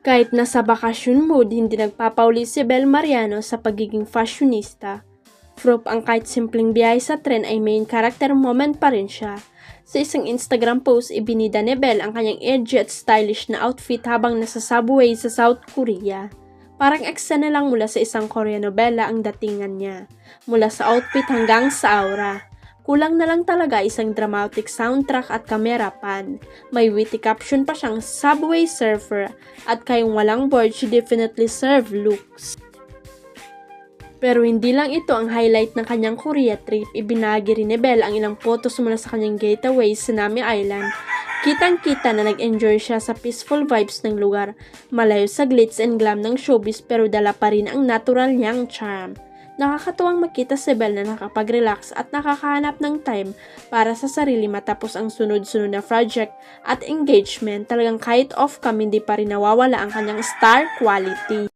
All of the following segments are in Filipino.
Kahit nasa bakasyon mood, hindi nagpapauli si Bel Mariano sa pagiging fashionista. Proof ang kahit simpleng biyahe sa tren ay main character moment pa rin siya. Sa isang Instagram post, ibinida ni Bel ang kanyang edgy at stylish na outfit habang nasa subway sa South Korea. Parang eksena lang mula sa isang Korean novela ang datingan niya, mula sa outfit hanggang sa aura. Kulang na lang talaga isang dramatic soundtrack at camera pan. May witty caption pa siyang subway surfer at kayong walang board, she definitely serve looks. Pero hindi lang ito ang highlight ng kanyang Korea trip. Ibinahagi rin ni Bel ang ilang photos mula sa kanyang getaway sa Nami Island. Kitang-kita na nag-enjoy siya sa peaceful vibes ng lugar, malayo sa glitz and glam ng showbiz pero dala pa rin ang natural niyang charm. Nakakatuwang makita si Bel na nakapag-relax at nakakahanap ng time para sa sarili matapos ang sunod-sunod na project at engagement. Talagang kahit off-cam hindi pa rin nawawala ang kanyang star quality.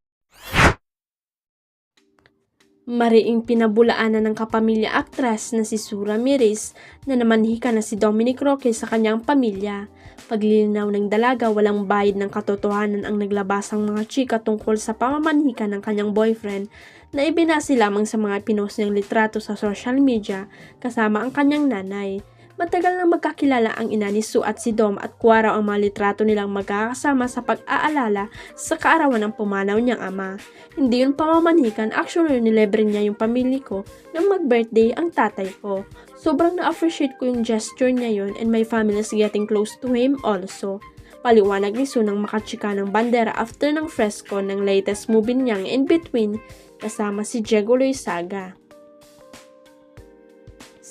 Mariing pinabulaanan ng kapamilya aktres na si Sura Miris na namanhika na si Dominic Roque sa kanyang pamilya. Paglilinaw ng dalaga, walang bayad ng katotohanan ang naglabasang mga chika tungkol sa pamamanhika ng kanyang boyfriend na ibinase lamang sa mga pinost niyang litrato sa social media kasama ang kanyang nanay. Matagal nang magkakilala ang ina ni Su at si Dom at kuwaraw ang mga litrato nilang magkakasama sa pag-aalala sa kaarawan ng pumanaw niyang ama. Hindi yun pamamanhikan, actually nilebre niya yung pamilya ko nang mag-birthday ang tatay ko. Sobrang na-appreciate ko yung gesture niya yun and my family is getting close to him also. Paliwanag ni Su nang makachika ng bandera after ng fresco ng latest movie niyang In Between kasama si Diego Loizaga.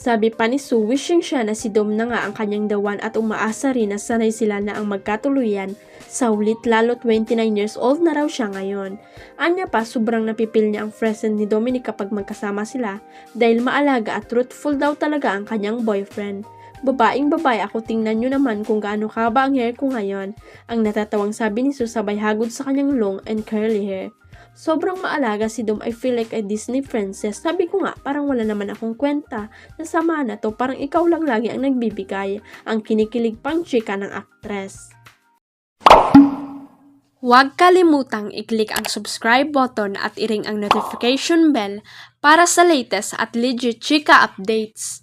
Sabi pa ni Su, wishing siya na si Dom na nga ang kanyang dawan at umaasa rin na sanay sila na ang magkatuluyan sa ulit lalo 29 years old na raw siya ngayon. Anya pa, sobrang napipil niya ang present ni Dominic kapag magkasama sila dahil maalaga at truthful daw talaga ang kanyang boyfriend. Babaeng babae ako, tingnan nyo naman kung gaano kaba ang hair ko ngayon. Ang natatawang sabi ni Su sabay hagod sa kanyang long and curly hair. Sobrang maalaga si Dom, I feel like a Disney princess. Sabi ko nga, parang wala naman akong kwenta. Nasama na to, parang ikaw lang lagi ang nagbibigay. Ang kinikilig pang chika ng aktres. Huwag kalimutang i-click ang subscribe button at i-ring ang notification bell para sa latest at legit chika updates.